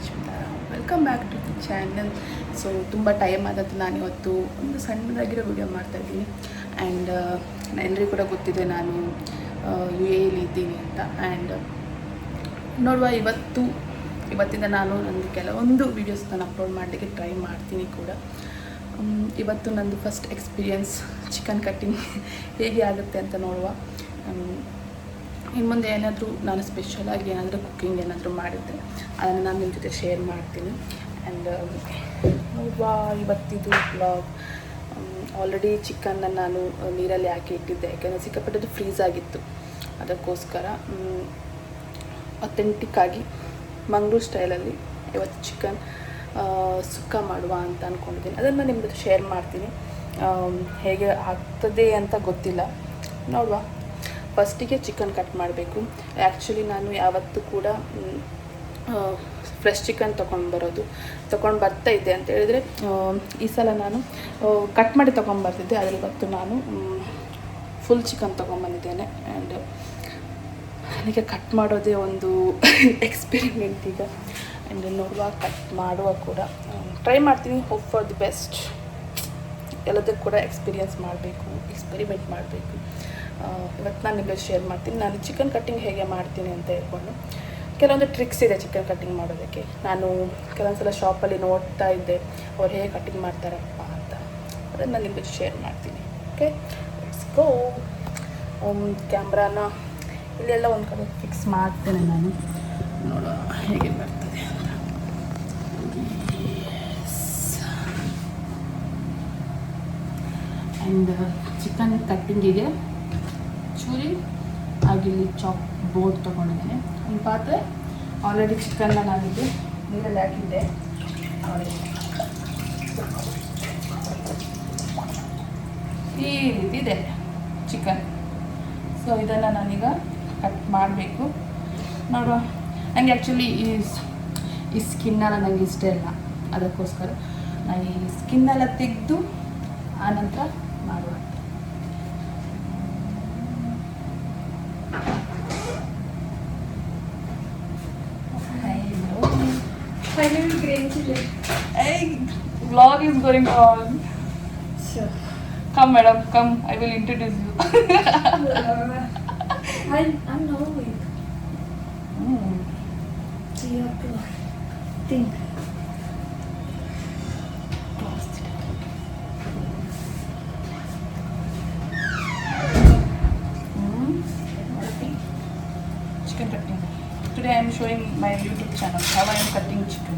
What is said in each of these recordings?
Rashmita. Welcome back to the channel. So ತುಂಬ time ಆದದ್ದು ನಾನು ಇವತ್ತು ಒಂದು ಸಣ್ಣದಾಗಿರೋ ವಿಡಿಯೋ ಮಾಡ್ತಾಯಿದ್ದೀನಿ. ಆ್ಯಂಡ್ ಎಲ್ಲರಿಗೂ ಕೂಡ ಗೊತ್ತಿದೆ ನಾನು UAEಲಿ ಇದ್ದೀನಿ ಅಂತ. ಆ್ಯಂಡ್ ನೋಡುವ ಇವತ್ತಿಂದ ನಾನು ನನಗೆ ಕೆಲವೊಂದು ವೀಡಿಯೋಸ್ ನಾನು ಅಪ್ಲೋಡ್ ಮಾಡಲಿಕ್ಕೆ ಟ್ರೈ ಮಾಡ್ತೀನಿ ಕೂಡ. ಇವತ್ತು ನಂದು ಫಸ್ಟ್ ಎಕ್ಸ್ಪೀರಿಯನ್ಸ್ ಚಿಕನ್ ಕಟ್ಟಿಂಗ್ ಹೇಗೆ ಆಗುತ್ತೆ ಅಂತ ನೋಡುವ. ಇನ್ನು ಮುಂದೆ ಏನಾದರೂ ನಾನು ಸ್ಪೆಷಲಾಗಿ ಏನಾದರೂ ಕುಕ್ಕಿಂಗ್ ಏನಾದರೂ ಮಾಡಿದರೆ ಅದನ್ನು ನಾನು ನಿಮ್ಮ ಜೊತೆ ಶೇರ್ ಮಾಡ್ತೀನಿ. ಆ್ಯಂಡ್ ನೋಡುವ ಇವತ್ತಿದು ಬ್ಲಾಗ್. ಆಲ್ರೆಡಿ ಚಿಕನ್ನ ನಾನು ನೀರಲ್ಲಿ ಹಾಕಿ ಇಟ್ಟಿದ್ದೆ, ಯಾಕೆಂದರೆ ಸಿಕ್ಕಾಪಟ್ಟದ್ದು ಫ್ರೀಸ್ ಆಗಿತ್ತು. ಅದಕ್ಕೋಸ್ಕರ ಅಥೆಂಟಿಕ್ಕಾಗಿ ಮಂಗಳೂರು ಸ್ಟೈಲಲ್ಲಿ ಇವತ್ತು ಚಿಕನ್ ಸುಕ್ಕ ಮಾಡುವ ಅಂತ ಅಂದ್ಕೊಂಡಿದ್ದೀನಿ. ಅದನ್ನು ನಿಮ್ಮ ಜೊತೆ ಶೇರ್ ಮಾಡ್ತೀನಿ. ಹೇಗೆ ಆಗ್ತದೆ ಅಂತ ಗೊತ್ತಿಲ್ಲ, ನೋಡುವ. ಫಸ್ಟಿಗೆ ಚಿಕನ್ ಕಟ್ ಮಾಡಬೇಕು. ಆ್ಯಕ್ಚುಲಿ ನಾನು ಯಾವತ್ತೂ ಕೂಡ ಫ್ರೆಶ್ ಚಿಕನ್ ತೊಗೊಂಡು ಬರ್ತಾ ಇದ್ದೆ ಅಂತ ಹೇಳಿದರೆ ಈ ಸಲ ನಾನು ಕಟ್ ಮಾಡಿ ತೊಗೊಂಬರ್ತಿದ್ದೆ. ಆದರೆ ಇವತ್ತು ನಾನು ಫುಲ್ ಚಿಕನ್ ತೊಗೊಂಬಂದಿದ್ದೇನೆ. ಆ್ಯಂಡ್ ನನಗೆ ಕಟ್ ಮಾಡೋದೇ ಒಂದು ಎಕ್ಸ್ಪೆರಿಮೆಂಟ್ ಈಗ. ಆ್ಯಂಡ್ ನೋಡುವ, ಕಟ್ ಮಾಡುವ ಕೂಡ ಟ್ರೈ ಮಾಡ್ತೀನಿ. Hope for the best. ಎಲ್ಲದಕ್ಕೂ ಕೂಡ ಎಕ್ಸ್ಪೆರಿಮೆಂಟ್ ಮಾಡಬೇಕು. ಇವತ್ತು ನಾನು ನಿಮಗೆ ಶೇರ್ ಮಾಡ್ತೀನಿ ನಾನು ಚಿಕನ್ ಕಟ್ಟಿಂಗ್ ಹೇಗೆ ಮಾಡ್ತೀನಿ ಅಂತ ಹೇಳ್ಕೊಂಡು. ಕೆಲವೊಂದು ಟ್ರಿಕ್ಸ್ ಇದೆ ಚಿಕನ್ ಕಟ್ಟಿಂಗ್ ಮಾಡೋದಕ್ಕೆ. ನಾನು ಕೆಲವೊಂದು ಸಲ ಶಾಪಲ್ಲಿ ನೋಡ್ತಾ ಇದ್ದೆ ಅವ್ರು ಹೇಗೆ ಕಟ್ಟಿಂಗ್ ಮಾಡ್ತಾರಪ್ಪ ಅಂತ. ಅದನ್ನು ನಾನು ನಿಮಗೆ ಶೇರ್ ಮಾಡ್ತೀನಿ. Okay, let's go. ಕ್ಯಾಮ್ರಾನ ಇಲ್ಲೆಲ್ಲ ಒಂದು ಕಡೆ ಫಿಕ್ಸ್ ಮಾಡ್ತೇನೆ ನಾನು, ನೋಡುವ ಹೇಗೆ ಬರ್ತದೆ ಅಂತ. ಆ್ಯಂಡ್ ಚಿಕನ್ ಕಟ್ಟಿಂಗಿಗೆ ಚೂರಿ ಆಗಿಲ್ಲಿ ಚಾಪ್ ಬೋರ್ಡ್ ತೊಗೊಂಡಿದ್ದೇನೆ. ಒಂದು ಪಾತ್ರೆ ಆಲ್ರೆಡಿ ಚಿಕನ್ನ ನಾನಿದ್ದು ನೀರಲ್ಲಿ ಹಾಕಿದ್ದೆ. ಈ ರೀತಿ ಇದೆ ಚಿಕನ್. ಸೊ ಇದನ್ನು ನಾನೀಗ ಕಟ್ ಮಾಡಬೇಕು. ನೋಡುವ, ನನಗೆ ಆ್ಯಕ್ಚುಲಿ ಈ ಸ್ಕಿನ್ನೆಲ್ಲ ನನಗೆ ಇಷ್ಟ ಇಲ್ಲ. ಅದಕ್ಕೋಸ್ಕರ ನಾನು ಈ ಸ್ಕಿನ್ನೆಲ್ಲ ತೆಗೆದು ಆನಂತರ ಮಾಡುವ. Finally, green chili. Hey, vlog is going on. Sure. Come, madam, come. I will introduce you. I'm now weak. So you have to think. Chicken cutting. Today I am showing my YouTube channel how I am cutting chicken.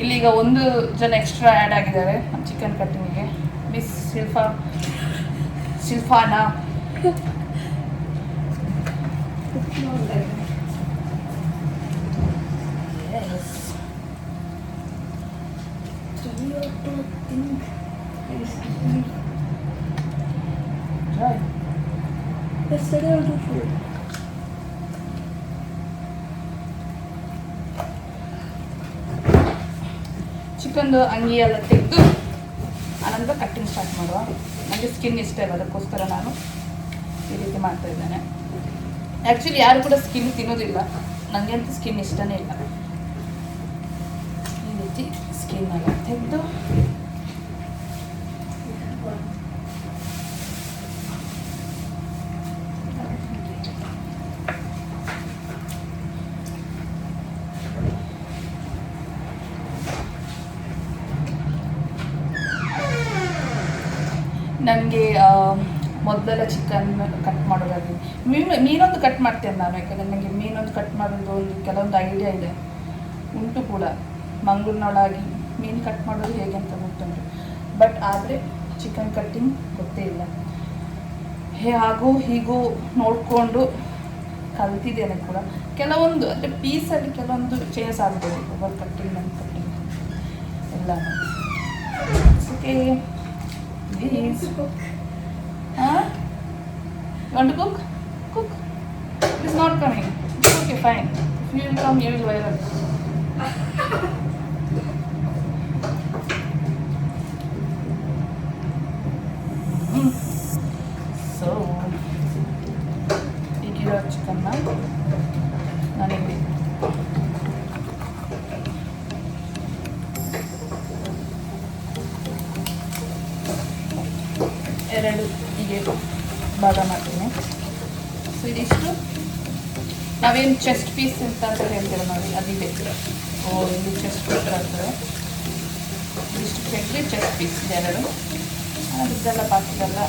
ಇಲ್ಲಿಗ ಒಂದು ಜನ extra add ಆಗಿದ್ದಾರೆ chicken ಕಟ್ಟಿಂಗಿಗೆ. Miss ಶಿಲ್ಫಾನಾ. Yesterday I'll do food. ಚಿಕನ್ದು ಅಂಗಿ ಎಲ್ಲ ತೆಗೆದು ಆನಂತರ ಕಟ್ಟಿಂಗ್ ಸ್ಟಾರ್ಟ್ ಮಾಡುವ. ನನಗೆ ಸ್ಕಿನ್ ಇಷ್ಟ ಇಲ್ಲ, ಅದಕ್ಕೋಸ್ಕರ ನಾನು ಈ ರೀತಿ ಮಾಡ್ತಾ ಇದ್ದೇನೆ. ಆ್ಯಕ್ಚುಲಿ ಯಾರು ಕೂಡ ಸ್ಕಿನ್ ತಿನ್ನೋದಿಲ್ಲ, ನನಗೆ ಅಂತೂ ಸ್ಕಿನ್ ಇಷ್ಟನೇ ಇಲ್ಲ. ಈ ರೀತಿ ಸ್ಕಿನ್ ಎಲ್ಲ ತೆಗೆದು ನನಗೆ ಮೊದಲೆಲ್ಲ ಚಿಕನ್ ಕಟ್ ಮಾಡೋದಾಗಿ ಮೀನೊಂದು ಕಟ್ ಮಾಡ್ತೇನೆ ನಾನು. ಯಾಕಂದರೆ ನನಗೆ ಮೀನೊಂದು ಕಟ್ ಮಾಡೋದು ಕೆಲವೊಂದು ಐಡಿಯಾ ಇದೆ, ಉಂಟು ಕೂಡ. ಮಂಗಳೂರಿನೊಳಗಾಗಿ ಮೀನು ಕಟ್ ಮಾಡೋದು ಹೇಗೆ ಅಂತ ಗೊತ್ತುಂಟು. ಬಟ್ ಆದರೆ ಚಿಕನ್ ಕಟ್ಟಿಂಗ್ ಗೊತ್ತೇ ಇಲ್ಲ. ಹಾಗೋ ಹೀಗೋ ನೋಡಿಕೊಂಡು ಕಲ್ತಿದ್ದೇನೆ ಕೂಡ. ಕೆಲವೊಂದು ಅಂದರೆ ಪೀಸಲ್ಲಿ ಕೆಲವೊಂದು ಚೇಂಜಸ್ ಆಗ್ಬೋದು, ಓವರ್ ಕಟ್ಟಿಂಗ್ ನನ್ನ ಕಟ್ಟಿಂಗ್ ಎಲ್ಲ. Okay, please. Huh? You want to cook? Cook. It is not coming. It's okay, fine. If you will come, you will viral. 2 ಹೀಗೆ ಭಾಗ ಮಾಡ್ತೀನಿ. ಸೊ ಇದಿಷ್ಟು ನಾವೇನು ಚೆಸ್ಟ್ ಪೀಸ್ ಅಂತ ಹೇಳ್ತೀರ ನೋಡಿ ಅದಿದೆ. ಇಲ್ಲಿ ಚೆಸ್ಟ್ ಪೀಸ್ ಆಗ್ತದೆ. ಇದಿಷ್ಟು ತೆಗೆದು ಚೆಸ್ಟ್ ಪೀಸ್ ಇದೆರಡು. ಇದೆಲ್ಲ ಬಾಕಿದೆಲ್ಲ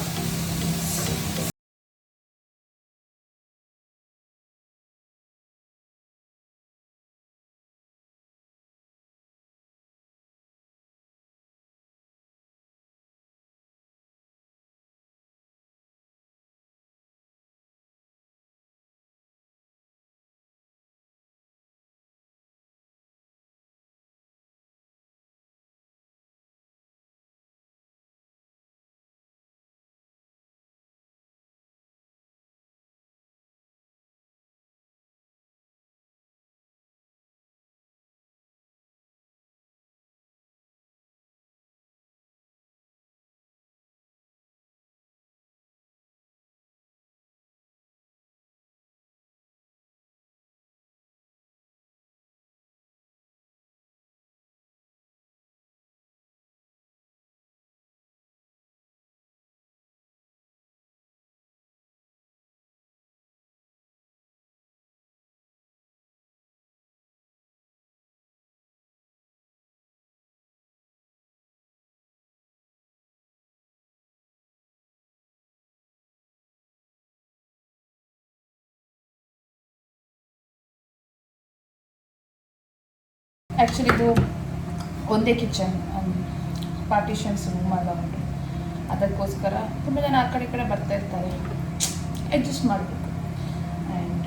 ಆ್ಯಕ್ಚುಲಿ ಇದು ಒಂದೇ ಕಿಚನ್, ಪಾರ್ಟಿಷನ್ಸ್ ಮೂವ್ ಮಾಡೋ ಉಂಟು. ಅದಕ್ಕೋಸ್ಕರ ತುಂಬ ಜನ ಆ ಕಡೆ ಈ ಕಡೆ ಬರ್ತಾ ಇರ್ತಾರೆ, ಅಡ್ಜಸ್ಟ್ ಮಾಡಬೇಕು. ಆ್ಯಂಡ್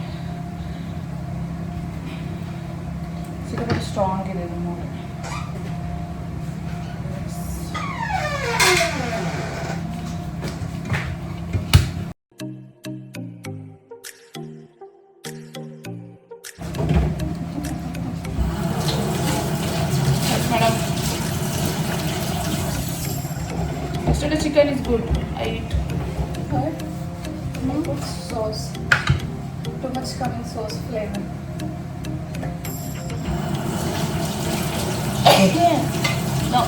ಸಿಕ್ಕಾಪಟ್ಟೆ ಸ್ಟ್ರಾಂಗ್ ಇದೆ ಇದು ನೋಡಿ. Madam, yesterday chicken is good. I eat. What? No put sauce. Too much coming sauce flavor. No.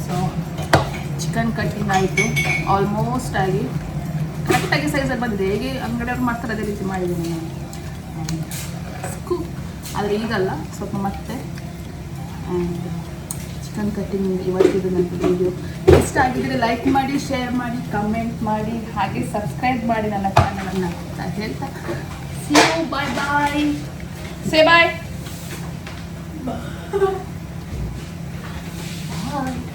So chicken cutting ಆಯಿತು ಆಲ್ಮೋಸ್ಟ್ ಆಗಿ ಕರೆಕ್ಟಾಗಿ ಸೈಜಲ್ಲಿ ಬಂದಿದೆ. ಹೇಗೆ ಅಂಗಡಿಯವ್ರು ಮಾಡ್ತಾರೆ ಅದೇ ರೀತಿ ಮಾಡಿದ್ದೀನಿ ನಾನು. ಸ್ಕೂಪ್ ಆದರೆ ಈಗಲ್ಲ, ಸ್ವಲ್ಪ ಮತ್ತೆ. ಆ್ಯಂಡ್ ಚಿಕನ್ ಕಟ್ಟಿಂಗ್ ಇವತ್ತಿದ್ದು ನನ್ನ ವಿಡಿಯೋ ಇಷ್ಟ ಆಗಿದ್ದರೆ ಲೈಕ್ ಮಾಡಿ, ಶೇರ್ ಮಾಡಿ, ಕಮೆಂಟ್ ಮಾಡಿ, ಹಾಗೆ ಸಬ್ಸ್ಕ್ರೈಬ್ ಮಾಡಿ ನನ್ನ ಚಾನಲನ್ನು ಅಂತ ಹೇಳ್ತಾ see you, bye bye, say bye. Bye.